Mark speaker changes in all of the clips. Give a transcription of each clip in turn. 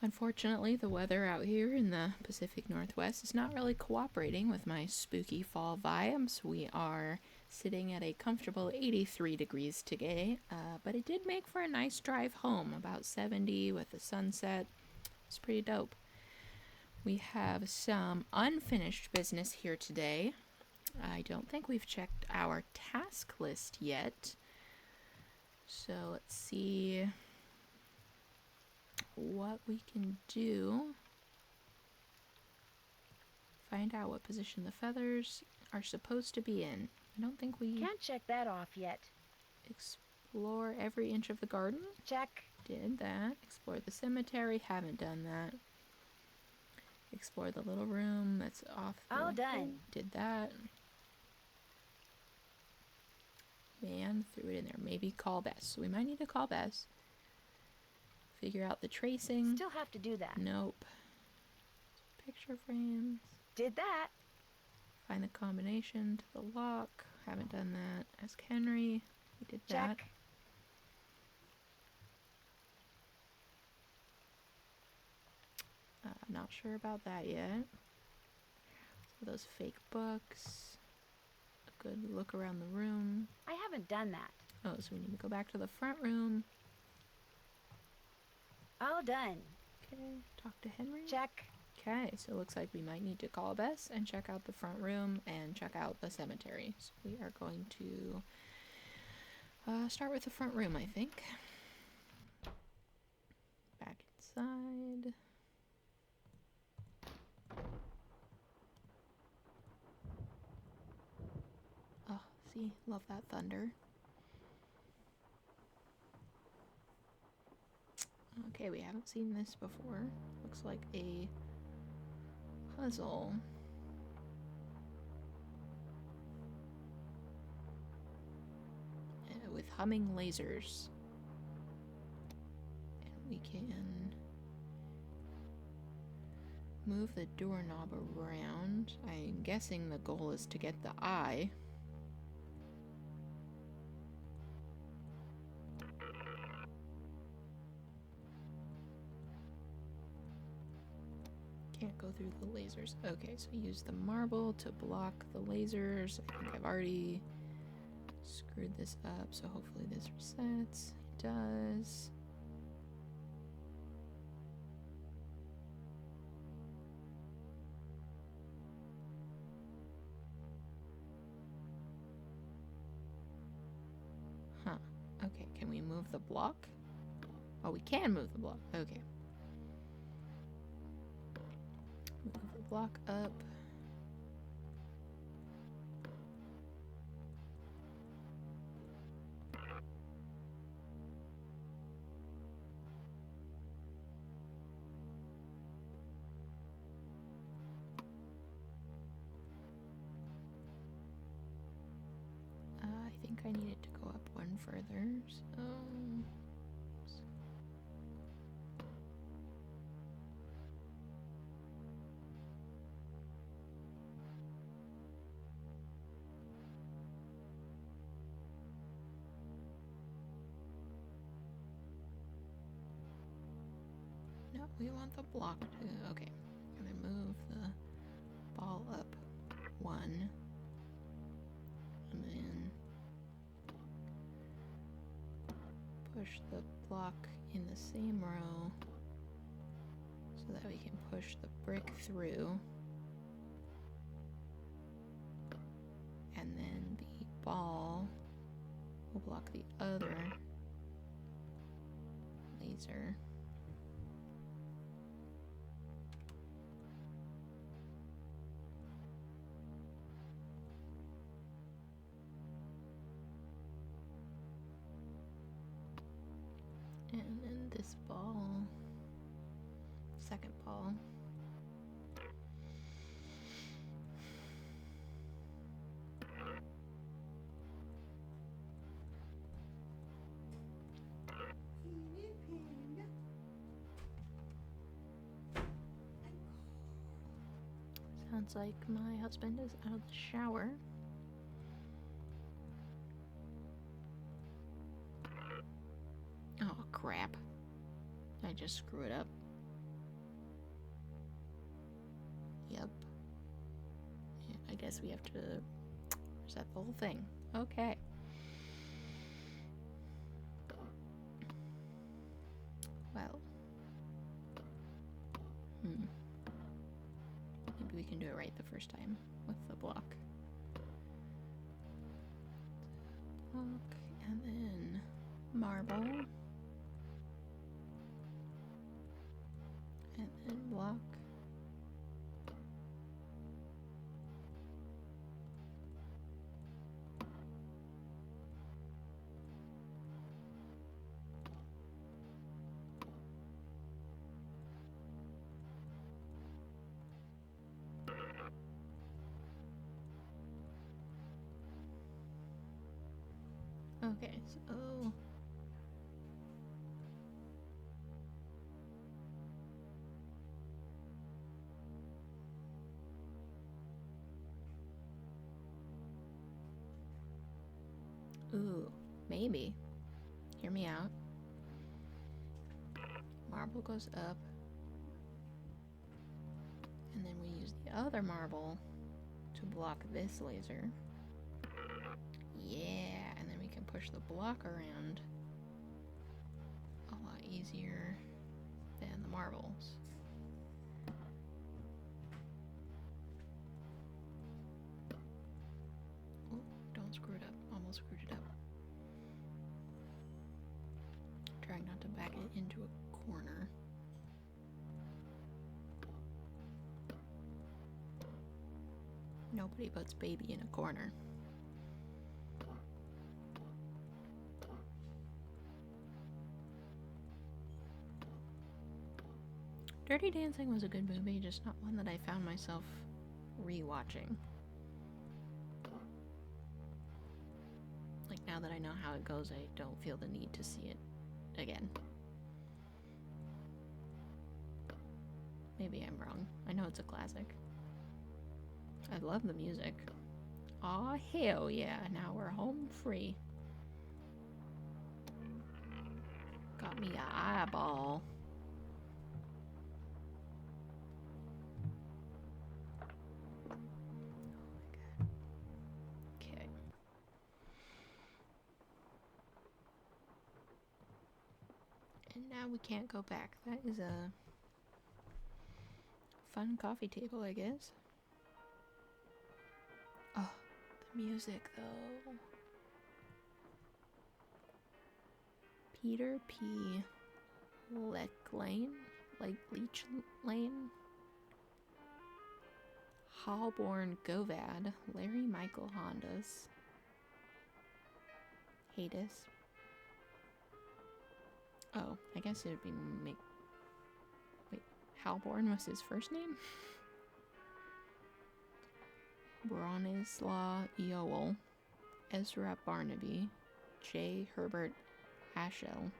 Speaker 1: Unfortunately, the weather out here in the Pacific Northwest is not really cooperating with my spooky fall vibes. We are sitting at a comfortable 83 degrees today, but it did make for a nice drive home, about 70 with the sunset. It's pretty dope. We have some unfinished business here today. I don't think we've checked our task list yet. So let's see what we can do. Find out what position the feathers are supposed to be in. I don't think we
Speaker 2: Can't check that off yet.
Speaker 1: explore every inch of the garden.
Speaker 2: Check.
Speaker 1: Did that. Explore the cemetery. Haven't done that. Explore the little room that's off.
Speaker 2: All done.
Speaker 1: Did that. Man, threw it in there. Maybe call Bess. So we might need to call Bess. Figure out the tracing.
Speaker 2: Still have to do that.
Speaker 1: Nope. Picture frames.
Speaker 2: Did that.
Speaker 1: Find the combination to the lock. Haven't done that. Ask Henry. We did that.
Speaker 2: Check.
Speaker 1: Not sure about that yet. So those fake books. A good look around the room.
Speaker 2: I haven't done that.
Speaker 1: Oh, so we need to go back to the front room.
Speaker 2: All done.
Speaker 1: Okay, talk to Henry.
Speaker 2: Check.
Speaker 1: Okay, so it looks like we might need to call Bess and check out the front room and check out the cemetery. So we are going to start with the front room, I think. Back inside. Oh, see, love that thunder. Okay, we haven't seen this before. Looks like a puzzle. With humming lasers. And we can move the doorknob around. I'm guessing the goal is to get the eye. Can't go through the lasers. Okay, so use the marble to block the lasers. I think I've already screwed this up, so hopefully this resets. It does. Huh. Okay, can we move the block? Oh, we can move the block. Okay. Move the block up. I think I needed to go up one further, so... No, we want the block to... Okay, I'm gonna move the ball up one. And then push the block in the same row so that we can push the brick through. And then the ball will block the other laser. And then this ball, second ball. Sounds like my husband is out of the shower. Oh, crap. I just screw it up. guess we have to reset the whole thing. Okay. Well. Maybe we can do it right the first time with the block. Block, and then marble. And then block. Okay, so ooh, maybe. Hear me out. Marble goes up. And then we use the other marble to block this laser. Yeah, and then we can push the block around a lot easier than the marbles. Oh, don't screw it up. Almost screwed it up. Trying not to back it into a corner. Nobody puts baby in a corner. Dirty Dancing was a good movie, just not one that I found myself rewatching. Like, now that I know how it goes, I don't feel the need to see it again. Maybe I'm wrong. I know it's a classic. I love the music. Aw, hell yeah, now we're home free. Got me an eyeball. Okay. And now we can't go back. That is a fun coffee table, I guess. Oh, the music, though. Peter P. Leach Lane. Halborn Govad. Larry Michael Hondas. Hades. Oh, I guess it would be wait, Halborn was his first name? Bronislaw Yoel, Ezra Barnaby, J. Herbert Ashell,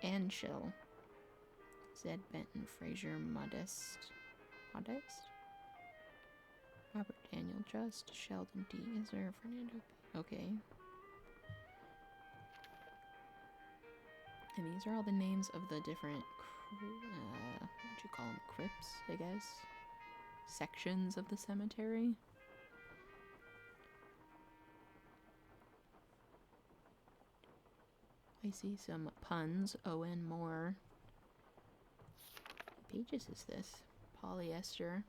Speaker 1: and Schill, Zed Benton Fraser Modest, Robert Daniel Just, Sheldon D. Iser, Fernando B. Okay. And these are all the names of the different, what would you call them, crypts, I guess? Sections of the cemetery. I see some puns. Owen Moore. What pages is this? Polyester.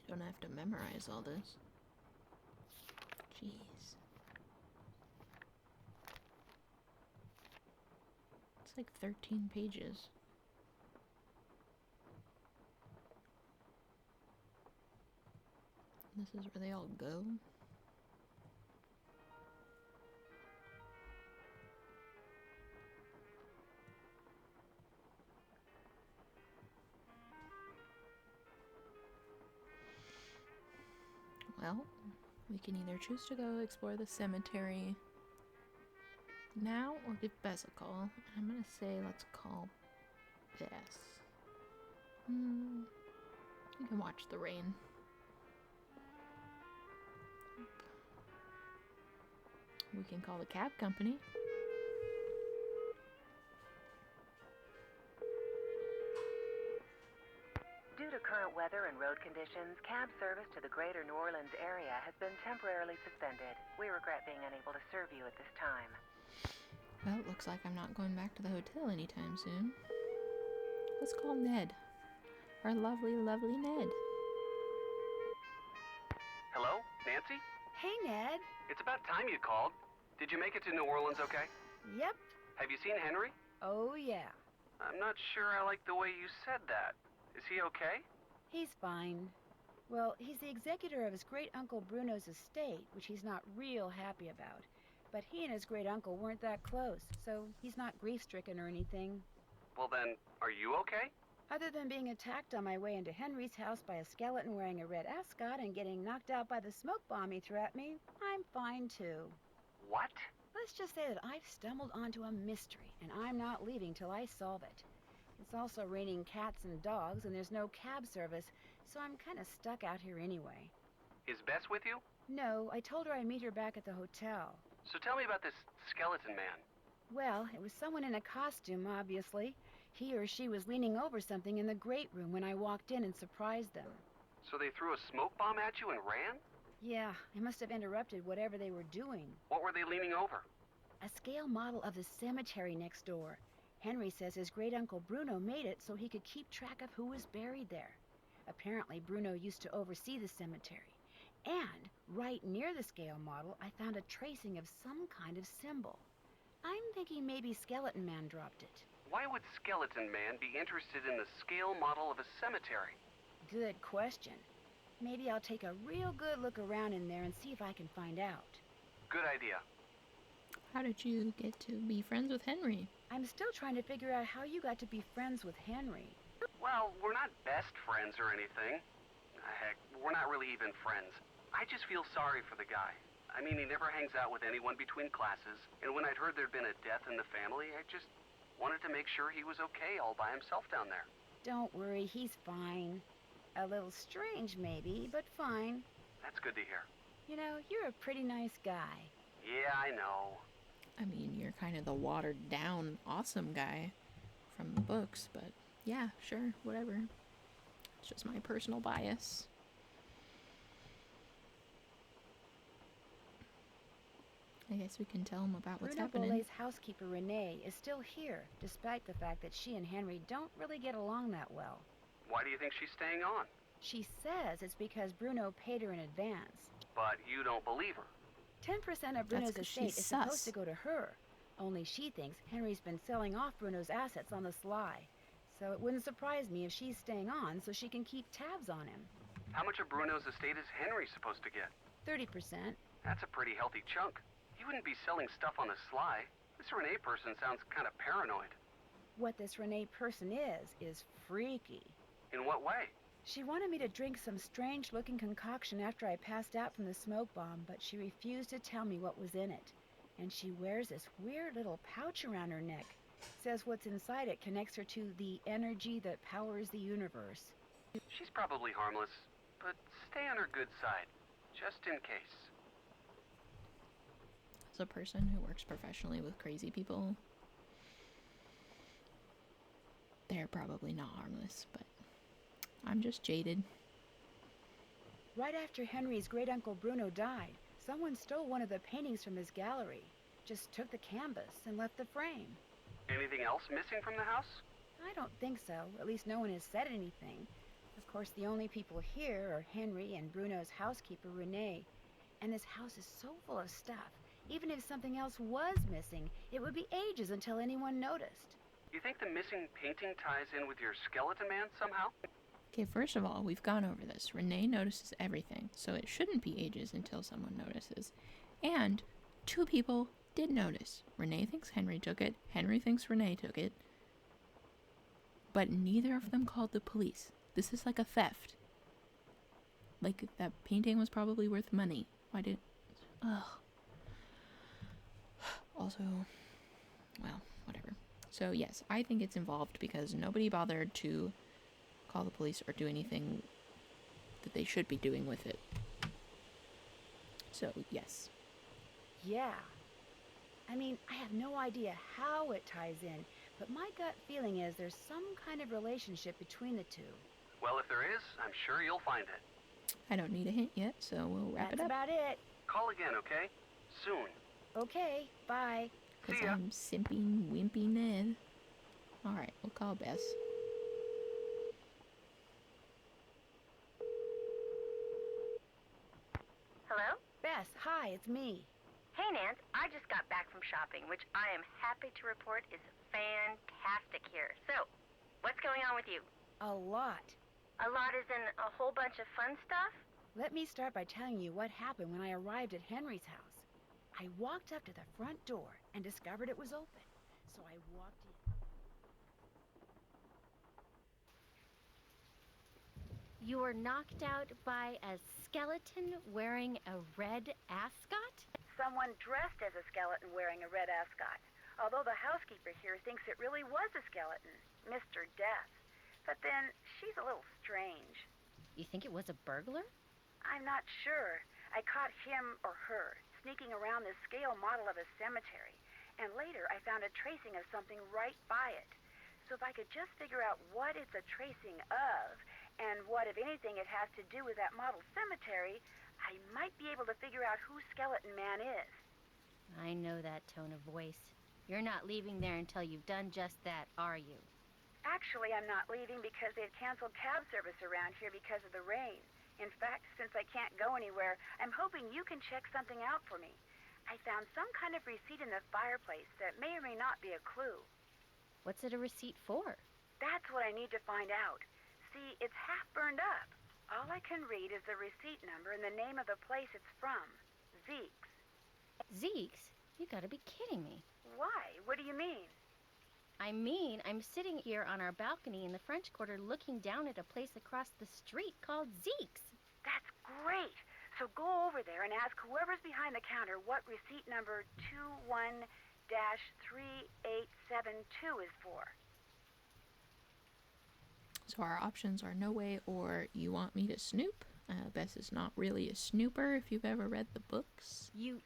Speaker 1: I don't have to memorize all this. Jeez. It's like 13 pages. This is where they all go. Well, we can either choose to go explore the cemetery now or give Bess a call. I'm gonna say let's call Bess. You can watch the rain. We can call the cab company.
Speaker 3: to current weather and road conditions, cab service to the greater New Orleans area has been temporarily suspended. We regret being unable to serve you at this time.
Speaker 1: Well, it looks like I'm not going back to the hotel anytime soon. Let's call Ned. Our lovely, lovely Ned.
Speaker 4: Hello, Nancy?
Speaker 2: Hey, Ned.
Speaker 4: It's about time you called. Did you make it to New Orleans okay?
Speaker 2: Yep.
Speaker 4: Have you seen Henry?
Speaker 2: Oh, yeah.
Speaker 4: I'm not sure I like the way you said that. Is he okay?
Speaker 2: He's fine. Well, he's the executor of his great-uncle Bruno's estate, which he's not real happy about. But he and his great-uncle weren't that close, so he's not grief-stricken or anything.
Speaker 4: Well then, are you okay?
Speaker 2: Other than being attacked on my way into Henry's house by a skeleton wearing a red ascot and getting knocked out by the smoke bomb he threw at me, I'm fine too.
Speaker 4: What?
Speaker 2: Let's just say that I've stumbled onto a mystery, and I'm not leaving till I solve it. It's also raining cats and dogs, and there's no cab service, so I'm kind of stuck out here anyway.
Speaker 4: Is Bess with you?
Speaker 2: No, I told her I'd meet her back at the hotel.
Speaker 4: So tell me about this skeleton man.
Speaker 2: Well, it was someone in a costume, obviously. He or she was leaning over something in the great room when I walked in and surprised them.
Speaker 4: So they threw a smoke bomb at you and ran?
Speaker 2: Yeah, I must have interrupted whatever they were doing.
Speaker 4: What were they leaning over?
Speaker 2: A scale model of the cemetery next door. Henry says his great-uncle Bruno made it so he could keep track of who was buried there. Apparently, Bruno used to oversee the cemetery. And right near the scale model, I found a tracing of some kind of symbol. I'm thinking maybe Skeleton Man dropped it.
Speaker 4: Why would Skeleton Man be interested in the scale model of a cemetery?
Speaker 2: Good question. Maybe I'll take a real good look around in there and see if I can find out.
Speaker 4: Good idea.
Speaker 1: How did you get to be friends with Henry?
Speaker 2: I'm still trying to figure out how you got to be friends with Henry.
Speaker 4: Well, we're not best friends or anything. Heck, we're not really even friends. I just feel sorry for the guy. I mean, he never hangs out with anyone between classes, and when I'd heard there'd been a death in the family, I just wanted to make sure he was okay all by himself down there.
Speaker 2: Don't worry, he's fine. A little strange, maybe, but fine.
Speaker 4: That's good to hear.
Speaker 2: You know, you're a pretty nice guy.
Speaker 4: Yeah, I know.
Speaker 1: I mean, you're kind of the watered down, awesome guy from the books, but yeah, sure, whatever. It's just my personal bias. I guess we can tell him about what's
Speaker 2: Bruno
Speaker 1: happening.
Speaker 2: Bolet's housekeeper, Renee, is still here, despite the fact that she and Henry don't really get along that well.
Speaker 4: Why do you think she's staying on?
Speaker 2: She says it's because Bruno paid her in advance.
Speaker 4: But you don't believe her.
Speaker 2: 10% of Bruno's
Speaker 1: 'cause
Speaker 2: estate
Speaker 1: she's
Speaker 2: is
Speaker 1: sus.
Speaker 2: supposed to go to her. Only she thinks Henry's been selling off Bruno's assets on the sly. So it wouldn't surprise me if she's staying on so she can keep tabs on him.
Speaker 4: How much of Bruno's estate is Henry supposed to get?
Speaker 2: 30%.
Speaker 4: That's a pretty healthy chunk. He wouldn't be selling stuff on the sly. This Renee person sounds kind of paranoid.
Speaker 2: What this Renee person is freaky.
Speaker 4: In what way?
Speaker 2: She wanted me to drink some strange-looking concoction after I passed out from the smoke bomb, but she refused to tell me what was in it. And she wears this weird little pouch around her neck. Says what's inside it connects her to the energy that powers the universe.
Speaker 4: She's probably harmless, but stay on her good side, just in case.
Speaker 1: As a person who works professionally with crazy people, they're probably not harmless, but I'm just jaded.
Speaker 2: Right after Henry's great-uncle Bruno died, someone stole one of the paintings from his gallery. Just took the canvas and left the frame.
Speaker 4: Anything else missing from the house?
Speaker 2: I don't think so. At least no one has said anything. Of course, the only people here are Henry and Bruno's housekeeper, Renee. And this house is so full of stuff. Even if something else was missing, it would be ages until anyone noticed.
Speaker 4: You think the missing painting ties in with your skeleton man somehow?
Speaker 1: Okay, first of all, we've gone over this. Renee notices everything, so it shouldn't be ages until someone notices. And 2 people did notice. Renee thinks Henry took it. Henry thinks Renee took it. But neither of them called the police. This is like a theft. Like, that painting was probably worth money. Why did... Ugh. Also, well, whatever. So, yes, I think it's involved because nobody bothered to call the police or do anything that they should be doing with it. So, yes.
Speaker 2: Yeah. I mean, I have no idea how it ties in, but my gut feeling is there's some kind of relationship between the two.
Speaker 4: Well, if there is, I'm sure you'll find it.
Speaker 1: I don't need a hint yet, so we'll wrap it
Speaker 2: That's
Speaker 1: up.
Speaker 2: about it.
Speaker 4: Call again, okay? Soon.
Speaker 2: Okay, bye.
Speaker 1: Because
Speaker 4: See ya.
Speaker 1: I'm simping, wimpy Ned. Alright, we'll call Bess.
Speaker 3: Hello?
Speaker 2: Bess, hi, it's me.
Speaker 3: Hey, Nance. I just got back from shopping, which I am happy to report is fantastic here. So, what's going on with you?
Speaker 2: A lot.
Speaker 3: A lot is in a whole bunch of fun stuff?
Speaker 2: Let me start by telling you what happened when I arrived at Henry's house. I walked up to the front door and discovered it was open. So I walked in.
Speaker 5: You were knocked out by a skeleton wearing a red ascot?
Speaker 3: Someone dressed as a skeleton wearing a red ascot. Although the housekeeper here thinks it really was a skeleton, Mr. Death. But then, she's a little strange.
Speaker 5: You think it was a burglar?
Speaker 3: I'm not sure. I caught him or her sneaking around this scale model of a cemetery. And later, I found a tracing of something right by it. So if I could just figure out what it's a tracing of, and what, if anything, it has to do with that model cemetery, I might be able to figure out who Skeleton Man is.
Speaker 5: I know that tone of voice. You're not leaving there until you've done just that, are you?
Speaker 3: Actually, I'm not leaving because they've canceled cab service around here because of the rain. In fact, since I can't go anywhere, I'm hoping you can check something out for me. I found some kind of receipt in the fireplace that may or may not be a clue.
Speaker 5: What's it a receipt for?
Speaker 3: That's what I need to find out. See, it's half burned up. All I can read is the receipt number and the name of the place it's from. Zeke's.
Speaker 5: Zeke's? You gotta be kidding me.
Speaker 3: Why? What do you mean?
Speaker 5: I mean, I'm sitting here on our balcony in the French Quarter looking down at a place across the street called Zeke's.
Speaker 3: That's great. So go over there and ask whoever's behind the counter what receipt number 21-3872 is for.
Speaker 1: So our options are no way or you want me to snoop. Bess is not really a snooper if you've ever read the books.
Speaker 5: You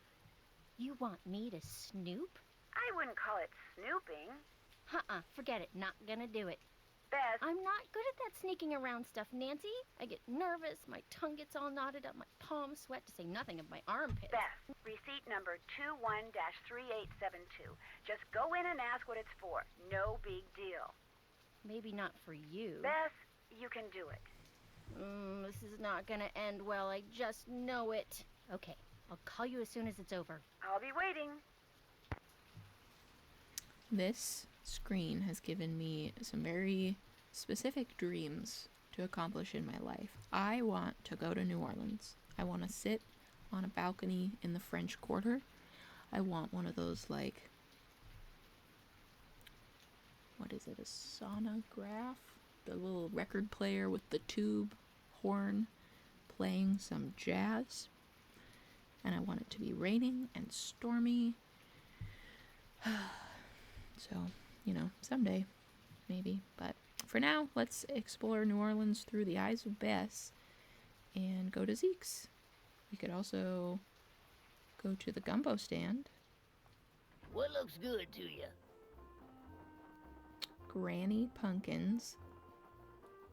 Speaker 5: want me to snoop?
Speaker 3: I wouldn't call it snooping.
Speaker 5: Forget it. Not gonna do it.
Speaker 3: Bess,
Speaker 5: I'm not good at that sneaking around stuff, Nancy. I get nervous, my tongue gets all knotted up, my palms sweat, to say nothing of my armpits.
Speaker 3: Bess, receipt number 21-3872. Just go in and ask what it's for. No big deal.
Speaker 5: Maybe not for you.
Speaker 3: Bess, you can do it.
Speaker 5: This is not gonna end well, I just know it. Okay, I'll call you as soon as it's over.
Speaker 3: I'll be waiting.
Speaker 1: This screen has given me some very specific dreams to accomplish in my life. I want to go to New Orleans. I want to sit on a balcony in the French Quarter. I want one of those, like, what is it, a sonograph? The little record player with the tube horn playing some jazz. And I want it to be raining and stormy. So, you know, someday, maybe. But for now, let's explore New Orleans through the eyes of Bess and go to Zeke's. We could also go to the gumbo stand.
Speaker 6: What looks good to you?
Speaker 1: Granny Pumpkins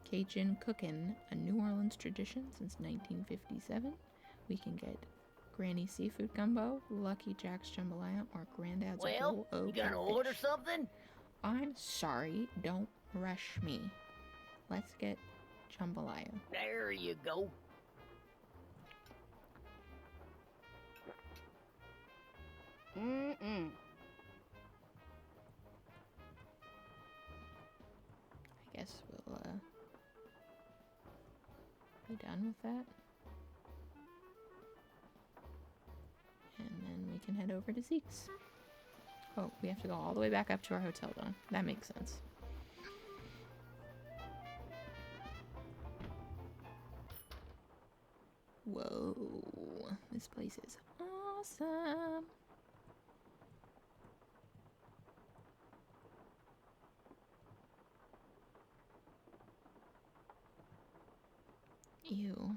Speaker 1: Cajun Cookin', a New Orleans tradition since 1957. We can get Granny Seafood Gumbo, Lucky Jack's Jambalaya, or Granddad's
Speaker 6: Well,
Speaker 1: Bull
Speaker 6: you gonna
Speaker 1: Catfish.
Speaker 6: order something?
Speaker 1: I'm sorry, don't rush me. Let's get jambalaya.
Speaker 6: There you go.
Speaker 5: Mm-mm.
Speaker 1: I guess we'll be done with that. And then we can head over to Zeke's. Oh, we have to go all the way back up to our hotel though. That makes sense. Whoa, this place is awesome. Ew.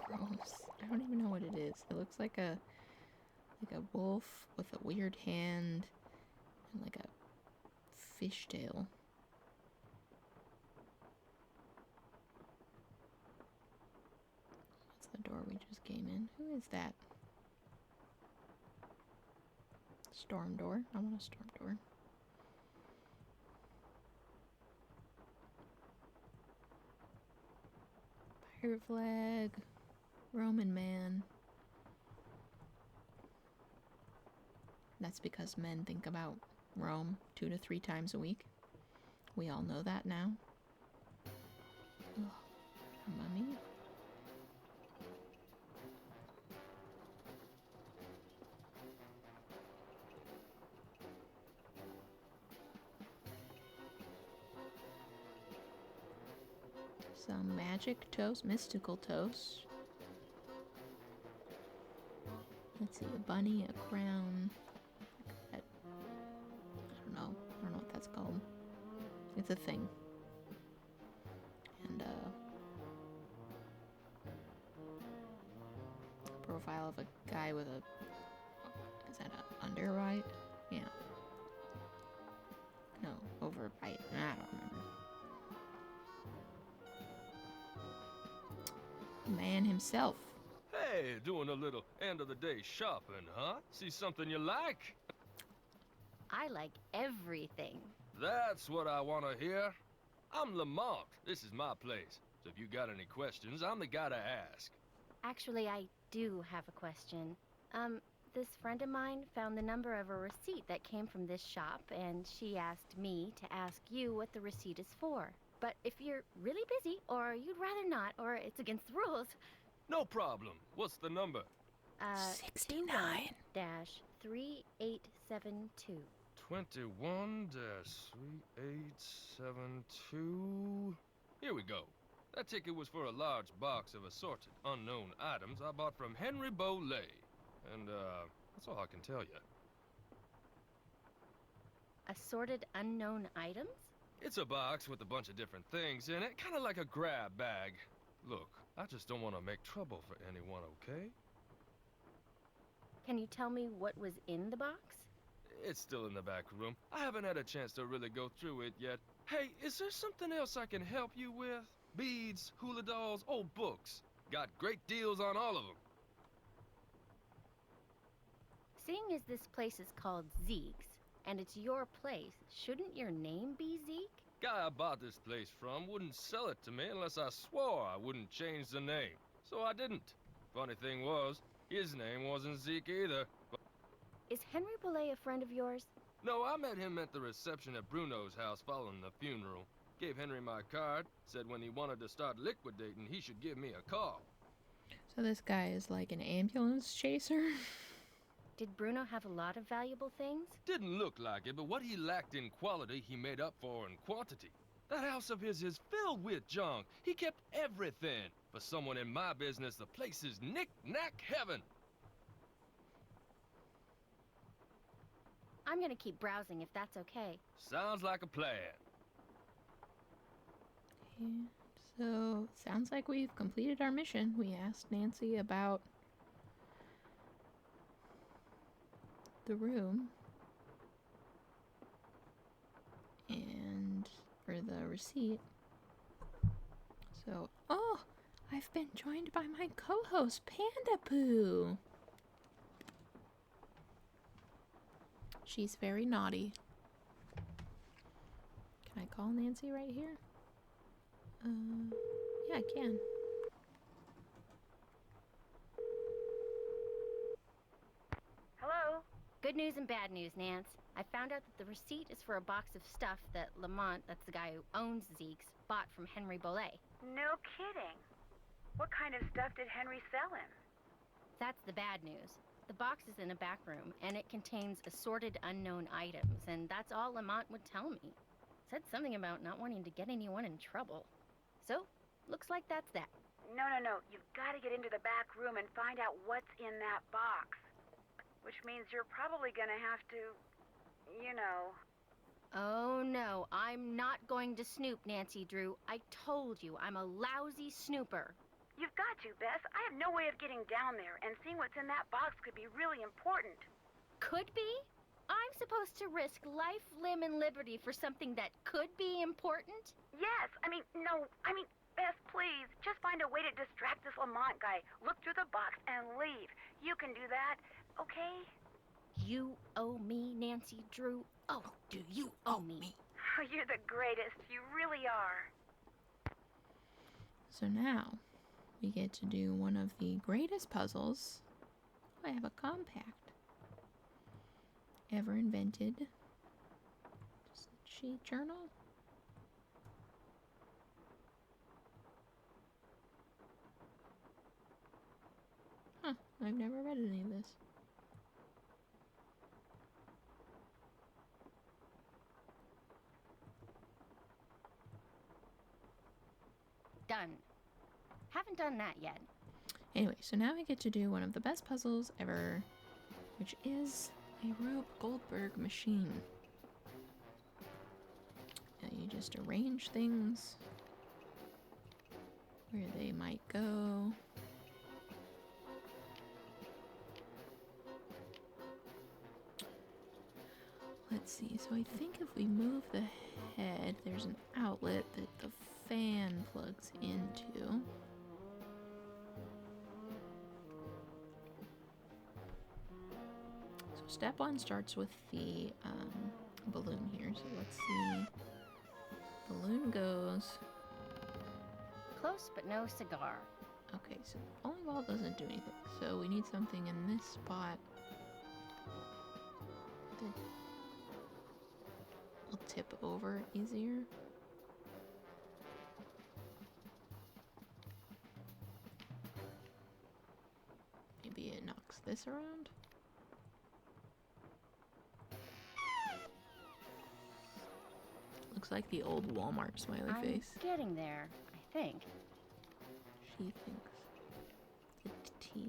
Speaker 1: Gross. I don't even know what it is. It looks like a wolf with a weird hand And like a fishtail. That's the door we just came in. Who is that? Storm door. I want a storm door. Pirate flag. Roman man. That's because men think about Rome 2 to 3 times a week. We all know that now. Ugh, mummy. Some magic toast, mystical toast. Let's see, a bunny, a crown. I don't know what that's called. It's a thing. And profile of a guy with a, is that a underbite? Yeah. No, overbite. I don't remember. Man himself.
Speaker 7: Hey, doing a little end of the day shopping, huh? See something you like?
Speaker 5: I like everything.
Speaker 7: That's what I want to hear. I'm Lamont. This is my place. So if you got any questions, I'm the guy to ask.
Speaker 5: Actually, I do have a question. This friend of mine found the number of a receipt that came from this shop, and she asked me to ask you what the receipt is for. But if you're really busy, or you'd rather not, or it's against the rules...
Speaker 7: No problem. What's the number?
Speaker 1: 69.
Speaker 5: 21-3872.
Speaker 7: 21-3872. Here we go. That ticket was for a large box of assorted unknown items I bought from Henry Bolet. And, that's all I can tell you.
Speaker 5: Assorted unknown items?
Speaker 7: It's a box with a bunch of different things in it, kind of like a grab bag. Look, I just don't want to make trouble for anyone, okay?
Speaker 5: Can you tell me what was in the box?
Speaker 7: It's still in the back room. I haven't had a chance to really go through it yet. Hey, is there something else I can help you with? Beads, hula dolls, old books. Got great deals on all of them.
Speaker 5: Seeing as this place is called Zeke's, and it's your place, shouldn't your name be Zeke?
Speaker 7: Guy I bought this place from wouldn't sell it to me unless I swore I wouldn't change the name. So I didn't. Funny thing was, his name wasn't Zeke either.
Speaker 5: Is Henry Bolet a friend of yours?
Speaker 7: No, I met him at the reception at Bruno's house following the funeral. Gave Henry my card, said when he wanted to start liquidating, he should give me a call.
Speaker 1: So this guy is like an ambulance chaser?
Speaker 5: Did Bruno have a lot of valuable things?
Speaker 7: Didn't look like it, but what he lacked in quality, he made up for in quantity. That house of his is filled with junk. He kept everything. For someone in my business, the place is knick-knack heaven.
Speaker 5: I'm gonna keep browsing if that's okay.
Speaker 7: Sounds like a plan.
Speaker 1: Yeah. So, sounds like we've completed our mission. We asked Nancy about the room and for the receipt. So, oh, I've been joined by my co-host Panda Poo. She's very naughty. Can I call Nancy right here? Yeah, I can.
Speaker 3: Hello?
Speaker 5: Good news and bad news, Nance. I found out that the receipt is for a box of stuff that Lamont, that's the guy who owns Zeke's, bought from Henry Bolet.
Speaker 3: No kidding. What kind of stuff did Henry sell him?
Speaker 5: That's the bad news. The box is in a back room, and it contains assorted unknown items, and that's all Lamont would tell me. Said something about not wanting to get anyone in trouble. So, looks like that's that.
Speaker 3: No. You've got to get into the back room and find out what's in that box. Which means you're probably going to have to, you know...
Speaker 5: Oh no, I'm not going to snoop, Nancy Drew. I told you, I'm a lousy snooper.
Speaker 3: You've got to, Bess. I have no way of getting down there, and seeing what's in that box could be really important.
Speaker 5: Could be? I'm supposed to risk life, limb, and liberty for something that could be important?
Speaker 3: Yes, no, Beth, please, just find a way to distract this Lamont guy. Look through the box and leave. You can do that, okay?
Speaker 5: You owe me, Nancy Drew. Oh, do you owe me?
Speaker 3: You're the greatest. You really are.
Speaker 1: So now we get to do one of the greatest puzzles I have a compact ever invented. Just a cheat journal. Huh, I've never read any of this.
Speaker 5: Done. Haven't done that yet.
Speaker 1: Anyway, so now I get to do one of the best puzzles ever, which is a Rube Goldberg machine. Now you just arrange things where they might go. Let's see, so I think if we move the head, there's an outlet that the fan plugs into. So step one starts with the balloon here. So let's see. Balloon goes.
Speaker 5: Close but no cigar.
Speaker 1: Okay, so the volleyball doesn't do anything. So we need something in this spot that will tip over easier. Maybe it knocks this around. Looks like the old Walmart smiley face.
Speaker 5: I'm getting there, I think.
Speaker 1: She thinks. The T.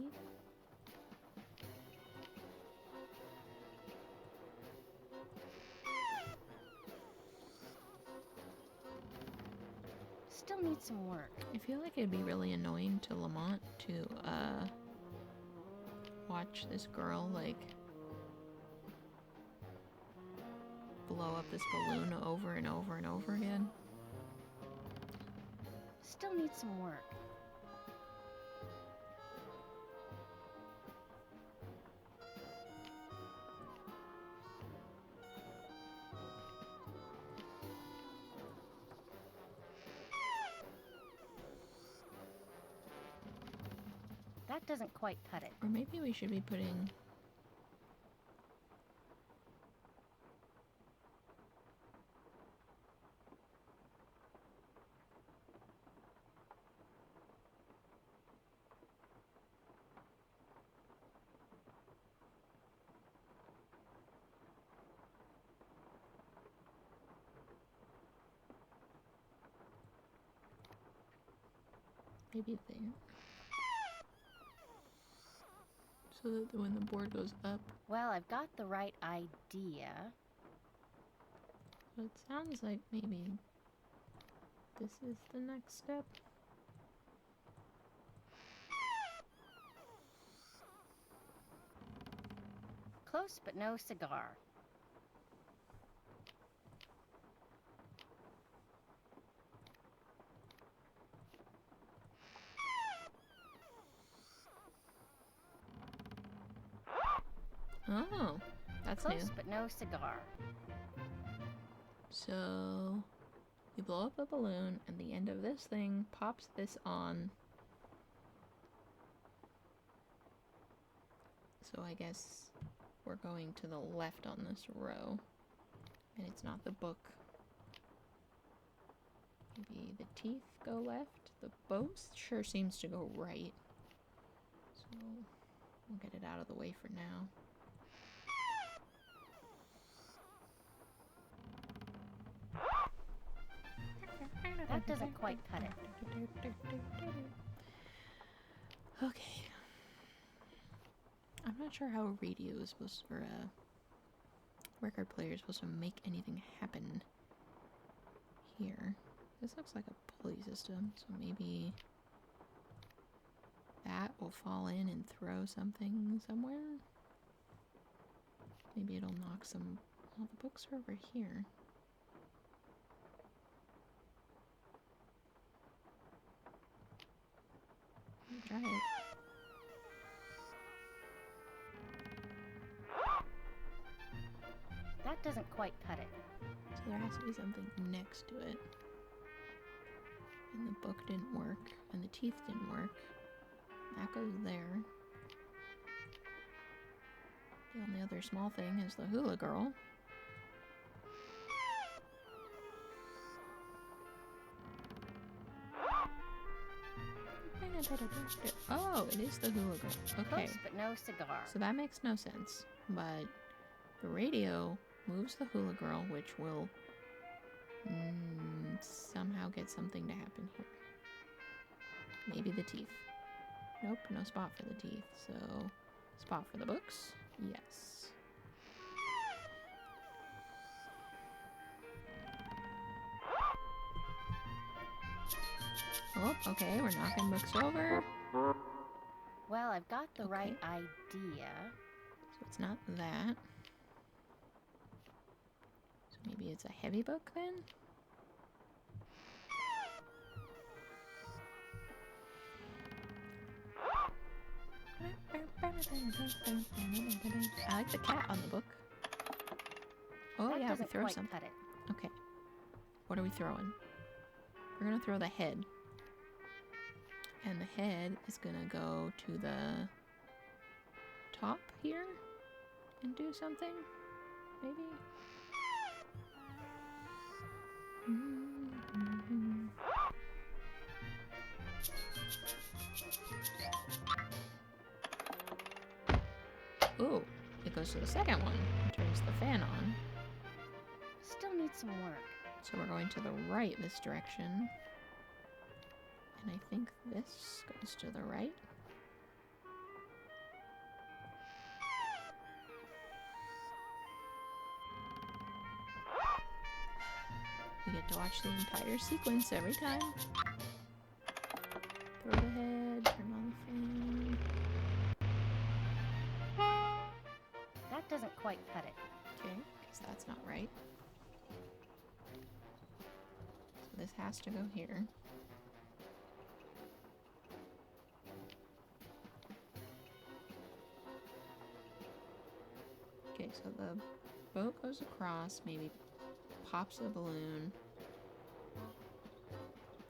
Speaker 5: Still needs some work.
Speaker 1: I feel like it'd be really annoying to Lamont to watch this girl like blow up this balloon over and over and over again.
Speaker 5: Still needs some work. That doesn't quite cut it.
Speaker 1: Or maybe we should be putting... maybe there. So that when the board goes up...
Speaker 5: Well, I've got the right idea.
Speaker 1: So it sounds like maybe this is the next step.
Speaker 5: Close but no cigar.
Speaker 1: Oh, that's
Speaker 5: Close
Speaker 1: new.
Speaker 5: but no cigar.
Speaker 1: So you blow up the balloon and the end of this thing pops this on. So I guess we're going to the left on this row. And it's not the book. Maybe the teeth go left. The bow sure seems to go right. So we'll get it out of the way for now.
Speaker 5: That doesn't quite cut it.
Speaker 1: Okay. I'm not sure how a radio is supposed to, or a record player is supposed to make anything happen here. This looks like a pulley system, so maybe that will fall in and throw something somewhere. Maybe it'll knock some... Well, the books are over here. Try it.
Speaker 5: That doesn't quite cut it.
Speaker 1: So there has to be something next to it. And the book didn't work, and the teeth didn't work. That goes there. The only other small thing is the hula girl. Oh, it is the hula girl. Okay.
Speaker 5: Books, but no cigar.
Speaker 1: So that makes no sense. But the radio moves the hula girl, which will somehow get something to happen here. Maybe the teeth. Nope, no spot for the teeth. So, spot for the books? Yes. Oh, okay, we're knocking books over.
Speaker 5: Well, I've got the
Speaker 1: Okay.
Speaker 5: right idea.
Speaker 1: So it's not that. So maybe it's a heavy book then? I like the cat on the book. Oh
Speaker 5: That
Speaker 1: yeah, we
Speaker 5: doesn't
Speaker 1: throw
Speaker 5: quite
Speaker 1: something.
Speaker 5: cut it.
Speaker 1: Okay. What are we throwing? We're gonna throw the head. And the head is gonna go to the top here and do something, maybe? Ooh, it goes to the second one and turns the fan on.
Speaker 5: Still needs some work.
Speaker 1: So we're going to the right this direction. And I think this goes to the right. We get to watch the entire sequence every time. Throw the head, turn on the fan.
Speaker 5: That doesn't quite cut it.
Speaker 1: Okay, because that's not right. So this has to go here. Okay, so the boat goes across, maybe pops a balloon.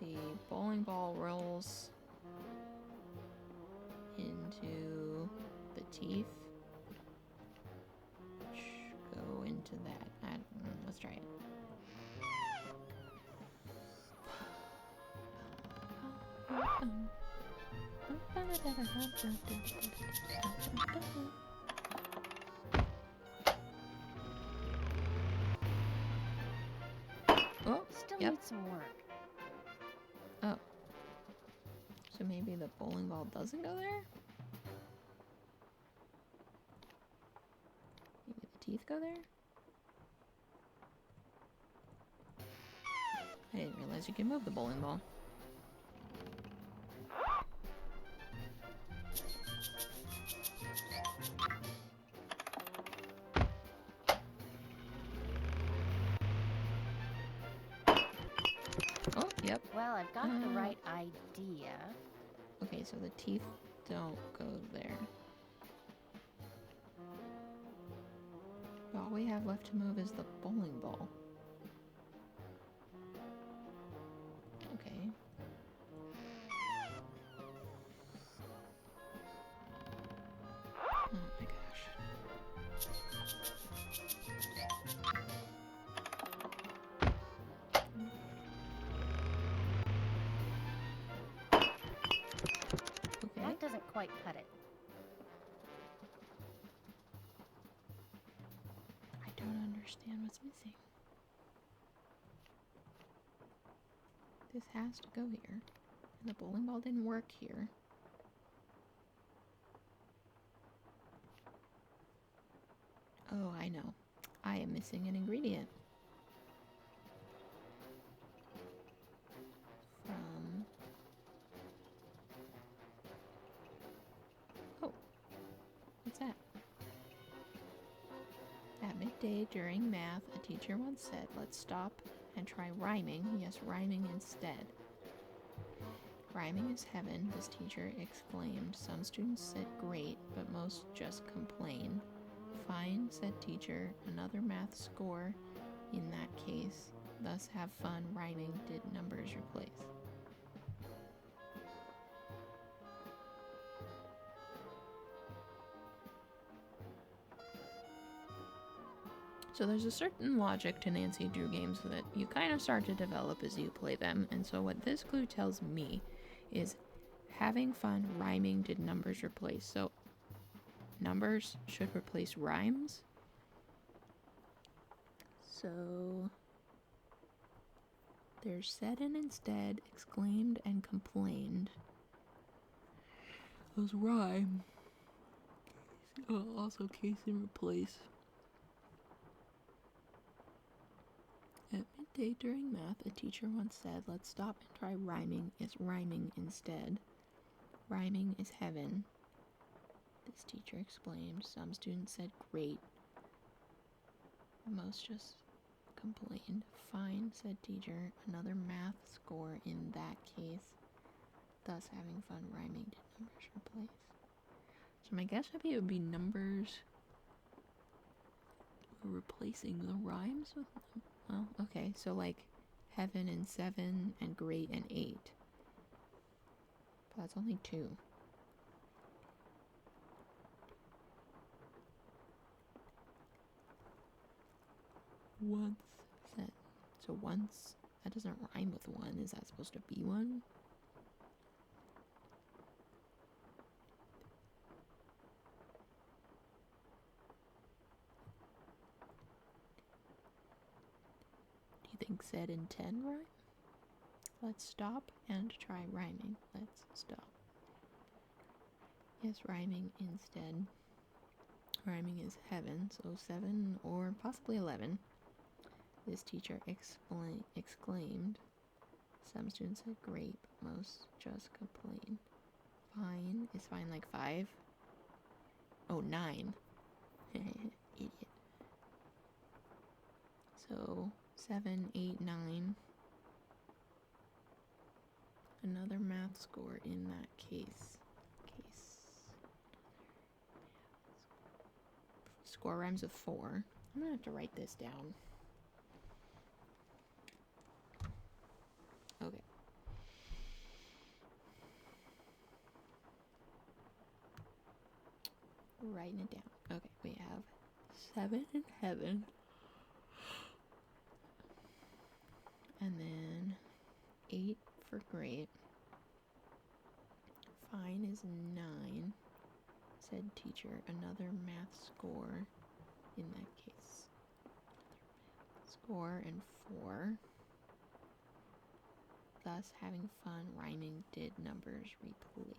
Speaker 1: The bowling ball rolls into the teeth, which go into that. Let's try it. Oh,
Speaker 5: Still
Speaker 1: yep.
Speaker 5: needs some work.
Speaker 1: Oh. So maybe the bowling ball doesn't go there? Maybe the teeth go there? I didn't realize you could move the bowling ball. Oh, yep.
Speaker 5: Well, I've got the right idea.
Speaker 1: Okay, so the teeth don't go there. All we have left to move is the bowling ball. Okay. Oh my gosh. Okay.
Speaker 5: That doesn't quite cut it.
Speaker 1: I don't understand what's missing. This has to go here. And the bowling ball didn't work here. Oh, I know. I am missing an ingredient. From... Oh. What's that? During math, a teacher once said, let's stop and try rhyming. Yes, rhyming instead. Rhyming is heaven, this teacher exclaimed. Some students said great, but most just complained. Fine, said teacher. Another math score in that case. Thus have fun, rhyming did numbers replace. So there's a certain logic to Nancy Drew games that you kind of start to develop as you play them, and so what this clue tells me is having fun, rhyming did numbers replace. So numbers should replace rhymes. So there's said and instead, exclaimed and complained. Those rhyme. Also case and replace. At midday during math, a teacher once said, let's stop and try rhyming. It's rhyming instead. Rhyming is heaven. This teacher explained. Some students said great. Most just complained. Fine, said teacher. Another math score in that case. Thus having fun rhyming did numbers replace. So my guess maybe it would be numbers replacing the rhymes with them. Well, okay, so like heaven and 7 and great and 8. But that's only 2. Once said. So once, that doesn't rhyme with 1. Is that supposed to be 1? Do you think said and 10 rhyme? Let's stop and try rhyming. Let's stop. Yes, rhyming instead. Rhyming is heaven, so 7 or possibly 11. This teacher exclaimed. Some students said great, but most just complained. Fine. Is fine like 5? Oh, 9. Idiot. So 7, 8, 9. Another math score in that case. Score rhymes with 4. I'm gonna have to write this down. Okay. We're writing it down. Okay, we have 7 in heaven. And then 8 for great. Fine is 9, said teacher. Another math score in that case. Score and 4. Thus, having fun rhyming did numbers replace.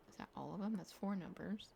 Speaker 1: Is that all of them? That's 4 numbers.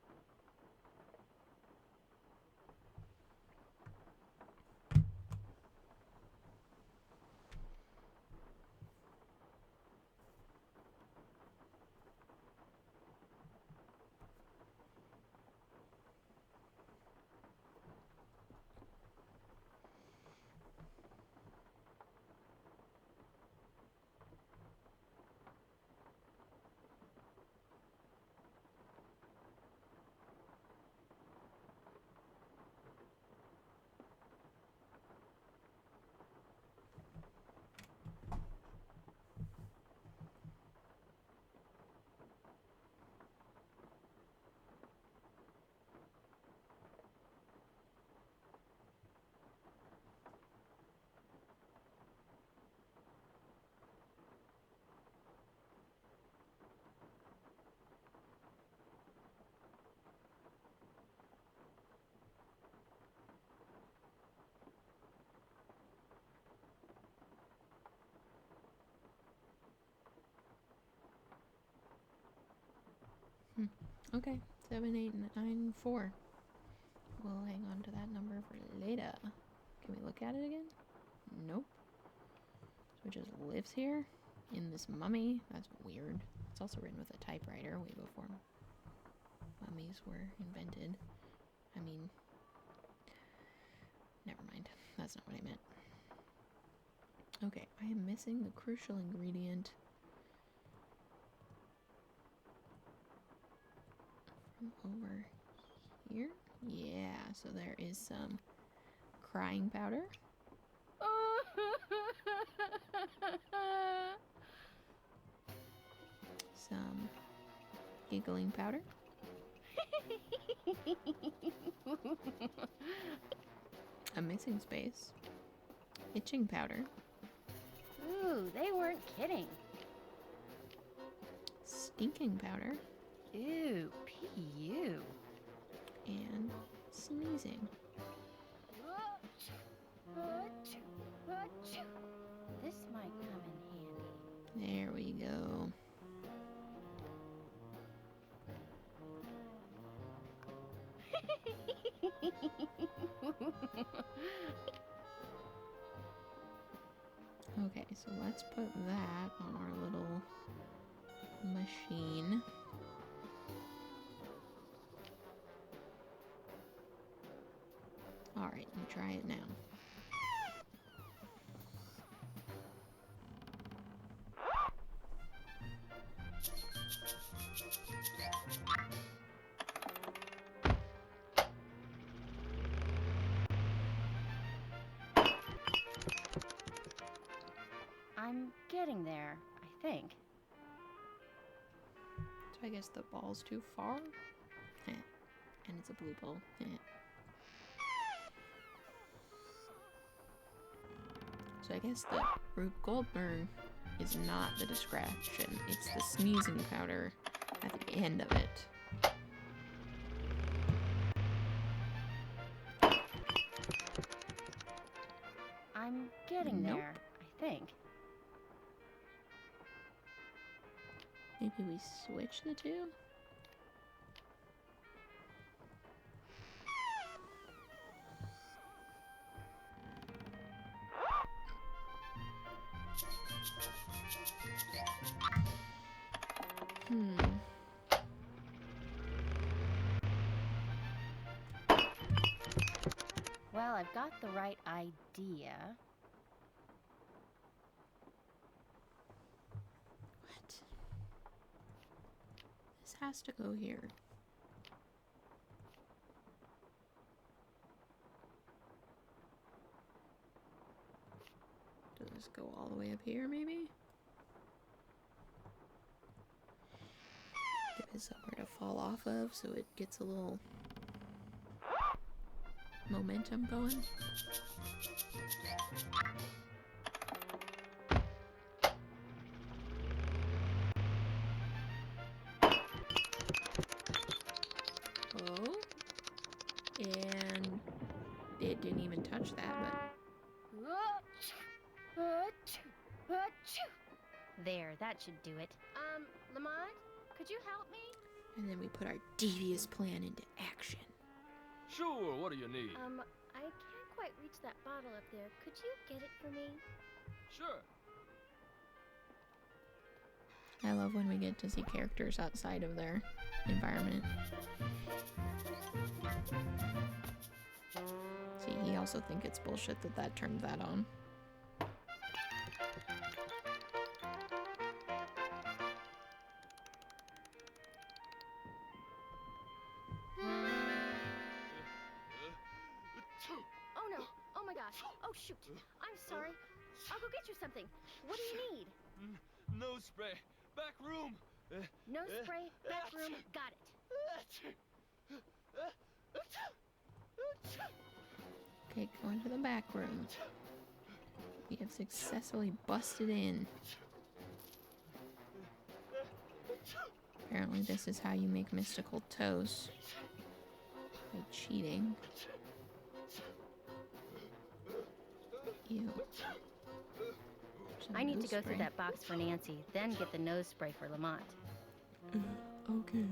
Speaker 1: Okay, 7, 8, 9, 4. We'll hang on to that number for later. Can we look at it again? Nope. So it just lives here in this mummy. That's weird. It's also written with a typewriter way before mummies were invented. I mean, That's not what I meant. Okay, I am missing the crucial ingredient. From over here? Yeah, so there is some crying powder. Some giggling powder. A missing space. Itching powder.
Speaker 5: Ooh, they weren't kidding.
Speaker 1: Stinking powder.
Speaker 5: Ew, P.U.
Speaker 1: And sneezing.
Speaker 5: This might come in handy.
Speaker 1: There we go. Okay, so let's put that on our little machine. Alright, you try it now.
Speaker 5: I'm getting there, I think.
Speaker 1: So I guess the ball's too far. And it's a blue ball. So I guess the Rube Goldberg is not the distraction. It's the sneezing powder at the end of it.
Speaker 5: I'm getting
Speaker 1: Nope.
Speaker 5: there, I think.
Speaker 1: Maybe we switch the two?
Speaker 5: Well, I've got the right idea.
Speaker 1: What? This has to go here. Does this go all the way up here, maybe? Give it somewhere to fall off of so it gets a little momentum going. Oh, and it didn't even touch that,
Speaker 5: There, that should do it. Lamont, could you help me?
Speaker 1: and then we put our devious plan into action.
Speaker 7: Sure, what do you need?
Speaker 5: I can't quite reach that bottle up there. Could you get it for me?
Speaker 7: Sure.
Speaker 1: I love when we get to see characters outside of their environment. See, he also thinks it's bullshit that turned that on.
Speaker 5: Oh no! Oh my gosh! Oh shoot! I'm sorry. I'll go get you something. What do you need?
Speaker 7: Nose spray. Back room.
Speaker 5: No spray, back room, got it.
Speaker 1: Okay, go into the back room. We have successfully busted in. Apparently this is how you make mystical toast. By cheating. Ew. Some
Speaker 5: I need to
Speaker 1: nose
Speaker 5: go
Speaker 1: spray.
Speaker 5: through that box for Nancy, then get the nose spray for Lamont.
Speaker 1: Okay.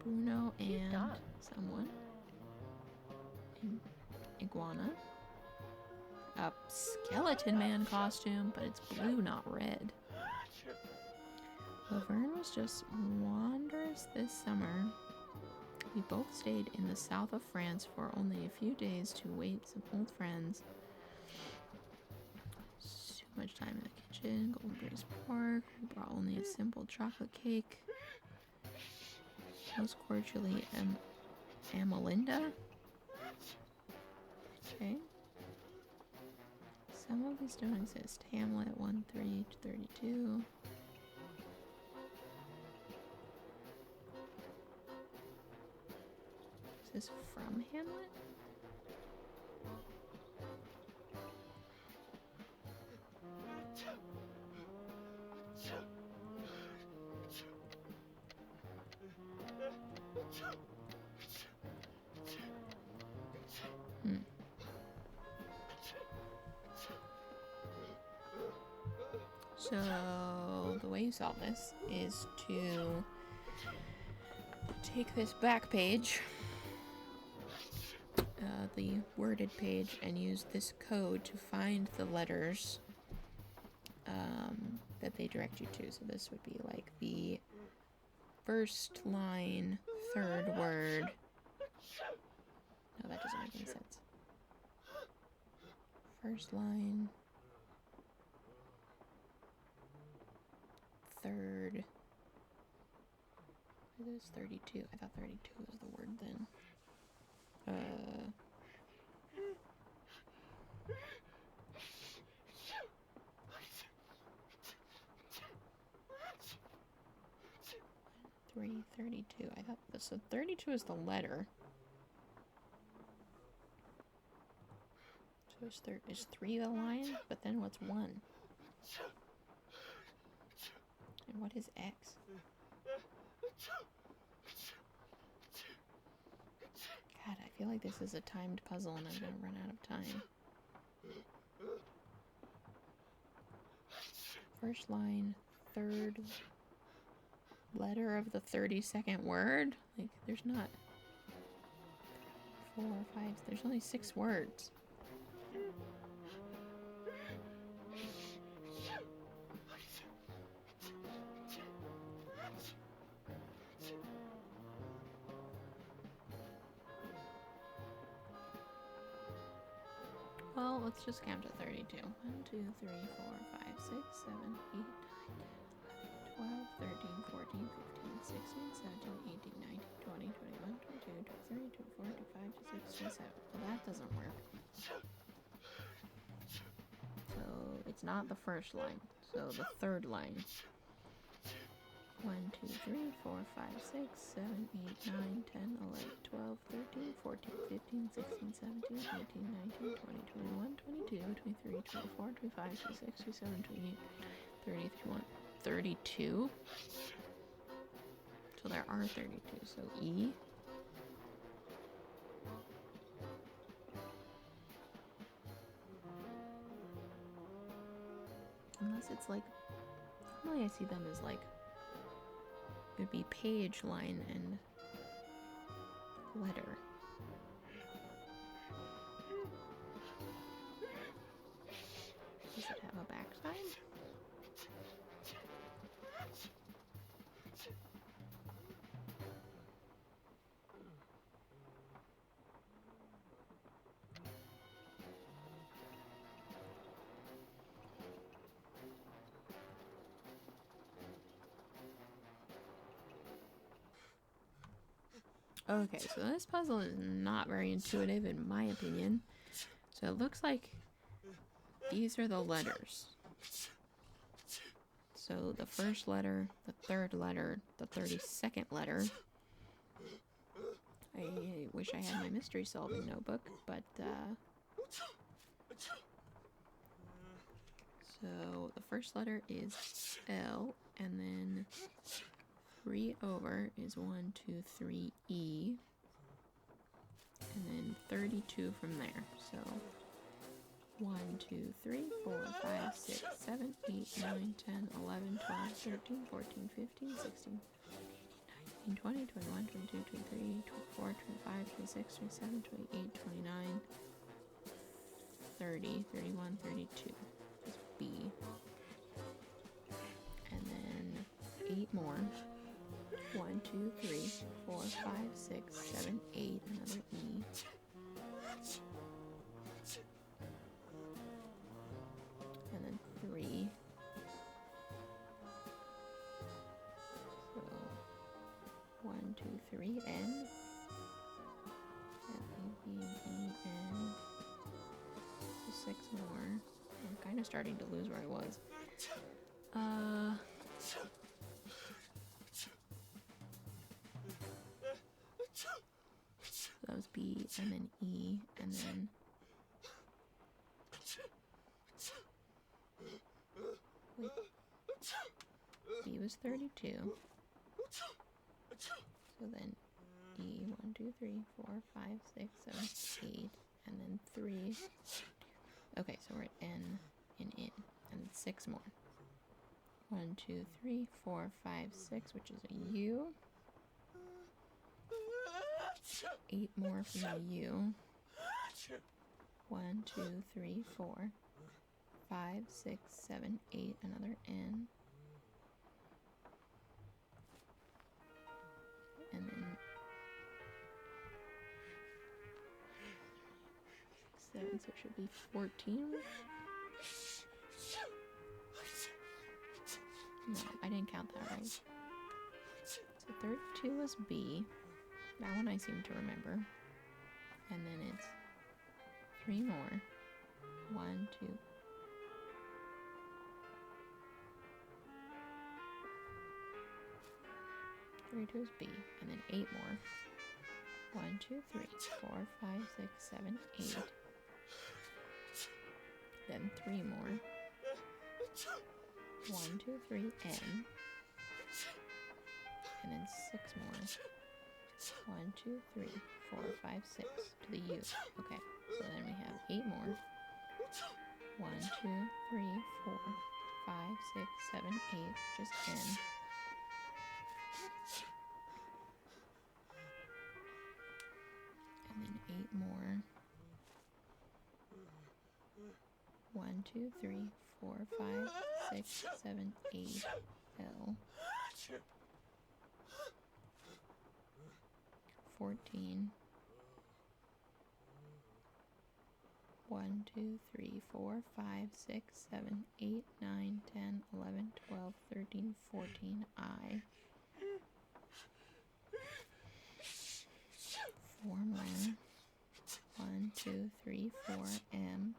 Speaker 1: Bruno and
Speaker 5: dog.
Speaker 1: someone. An iguana. A skeleton man costume, but it's blue, not red. Laverne was just wondrous this summer. We both stayed in the south of France for only a few days to wait some old friends. So much time in the kitchen. Golden Braised pork. We brought only a simple chocolate cake. Most cordially, Amalinda. Okay. Some of these don't exist. Hamlet 1-3-32. Is this from Hamlet? So the way you solve this is to take this back page, the worded page, and use this code to find the letters that they direct you to. So this would be like the first line, third word. No, that doesn't make any sense. First line, third. It is 32. I thought 32 was the word then. 32. I thought this. So 32 is the letter. So is 3 the line? But then what's 1? And what is X? God, I feel like this is a timed puzzle and I'm gonna run out of time. First line, third letter of the 32nd word? Like, there's not 4, 5, there's only 6 words. Well, let's just count to 32. 1, 2, 3, 4, 5, 6, 7, 8, 9, 12, 13, 14, 15, 16, 17, 18, 19, 20, 21, 22, 23, 24, 25, 26, 27. Well, that doesn't work. So, it's not the first line. So, the third line. 1, 2, 3, 4, 5, 6, 7, 8, 9, 10, 11, 12, 13, 14, 15, 16, 17, 18, 19, 20, 21, 22, 23, 24, 25, 26, 27, 28, 30, 31, 32. So there are 32. So E. Unless it's like, normally I see them as like, it would be page, line, and letter. Does it have a backside? Okay, so this puzzle is not very intuitive in my opinion. So it looks like these are the letters. So the first letter, the third letter, the 32nd letter. I wish I had my mystery solving notebook, but so the first letter is L, and then 3 over is 1, 2, 3, E, and then 32 from there. So 1, 2, 3, 4, 5, 6, 7, 8, 9, 10, 11, 12, 13, 14, 15, 16, 18, 19, 20, 21, 22, 23, 24, 25, 26, 27, 28, 29, 30, 31, 32 is B. And then 8 more. 1, 2, 3, 4, 5, 6, 7, 8. Another E. And then 3. So 1, 2, 3, N. N. So 6 more. I'm kind of starting to lose where I was. So that was B, and then E, and then wait. B was 32. So then E, 1, 2, 3, 4, 5, 6, 7, 8, and then 3. Okay, so we're at N and in, and 6 more. 1, 2, 3, 4, 5, 6, which is a U. 8 more from the U. 1, 2, 3, 4, 5, 6, 7, 8, another N. And then 7, so it should be 14. No, I didn't count that right. So 32 was B. That one I seem to remember. And then it's 3 more. 1, 2. Two is B, and then 8 more. 1, 2, 3, 4, 5, 6, 7, 8. Then 3 more. 1, 2, 3, N. And then 6 more. 1, 2, 3, 4, 5, 6 to the U. Okay, so then we have 8 more. 1, 2, 3, 4, 5, 6, 7, 8, just N. And then 8 more. 1, 2, 3, 4, 5, 6, 7, 8, L. 14. 1, 2, 3, 4, 5, 6, 7, 8, 9, 10, 11, 12, 13, 14, I. 4 more. 1, 2, 3, 4, M.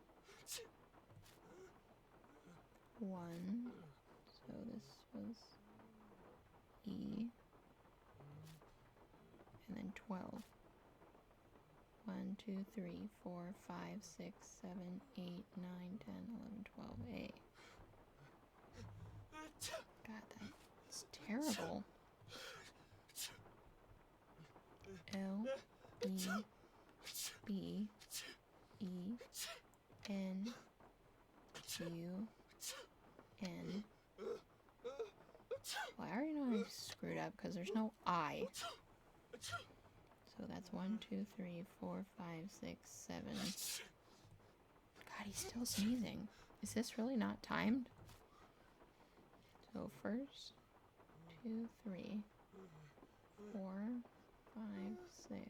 Speaker 1: 1. So this was E. And then 12. 1, 2, 3, 4, 5, 6, 7, 8, 9, 10, 11, 12, A. God, that's terrible. L, E, B, E, N, U, N. Well, I already know I screwed up because there's no I. So that's 1, 2, 3, 4, 5, 6, 7. God, he's still sneezing. Is this really not timed? So first, 2, 3, 4, 5, 6,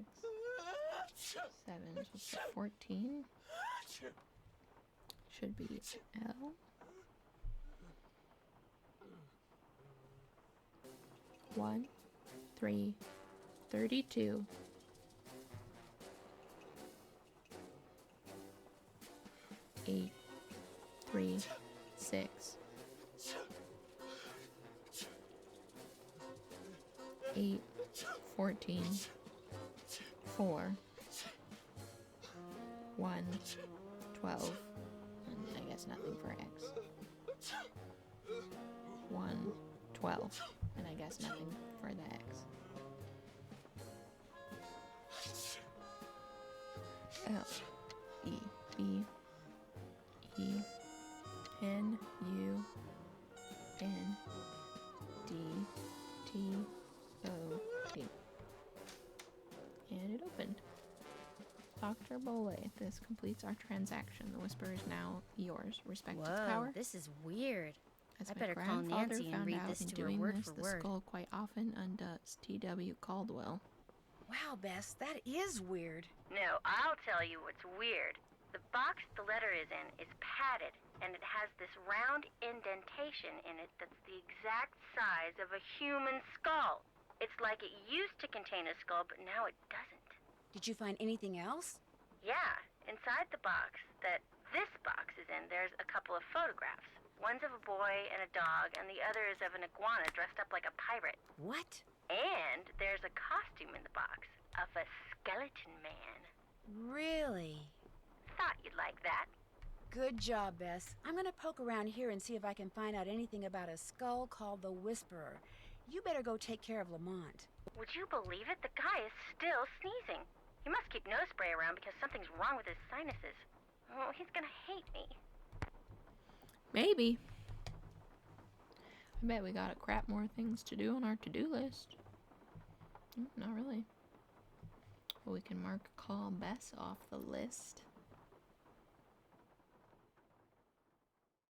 Speaker 1: 7. So it's 14. Should be L. 1, 3, 32. 8, 3, 6. 8, 14. 4. 1, 12. And I guess nothing for X. 1, 12. And I guess nothing for the X. L, E, B, E, N, U, N, D, T, O, T. And it opened. Dr. Bole, this completes our transaction. The Whisper is now yours. Respect its
Speaker 5: Whoa,
Speaker 1: power.
Speaker 5: this is weird.
Speaker 1: As
Speaker 5: I
Speaker 1: my
Speaker 5: better call
Speaker 1: grandfather
Speaker 5: Nancy and
Speaker 1: found
Speaker 5: read
Speaker 1: out
Speaker 5: this
Speaker 1: in
Speaker 5: to her
Speaker 1: doing
Speaker 5: word
Speaker 1: this,
Speaker 5: for
Speaker 1: the
Speaker 5: word.
Speaker 1: skull quite often undoes T.W. Caldwell.
Speaker 2: Wow, Bess, that is weird.
Speaker 3: No, I'll tell you what's weird. The box the letter is in is padded, and it has this round indentation in it that's the exact size of a human skull. It's like it used to contain a skull, but now it doesn't.
Speaker 2: Did you find anything else?
Speaker 3: Yeah, inside the box that this box is in, there's a couple of photographs. One's of a boy and a dog, and the other is of an iguana dressed up like a pirate.
Speaker 2: What?
Speaker 3: And there's a costume in the box of a skeleton man.
Speaker 2: Really?
Speaker 3: Thought you'd like that.
Speaker 2: Good job, Bess. I'm gonna poke around here and see if I can find out anything about a skull called the Whisperer. You better go take care of Lamont.
Speaker 3: Would you believe it? The guy is still sneezing. He must keep nose spray around because something's wrong with his sinuses. Oh, he's gonna hate me.
Speaker 1: Maybe. I bet we got a crap more things to do on our to-do list. Not really. Well, we can mark call Bess off the list.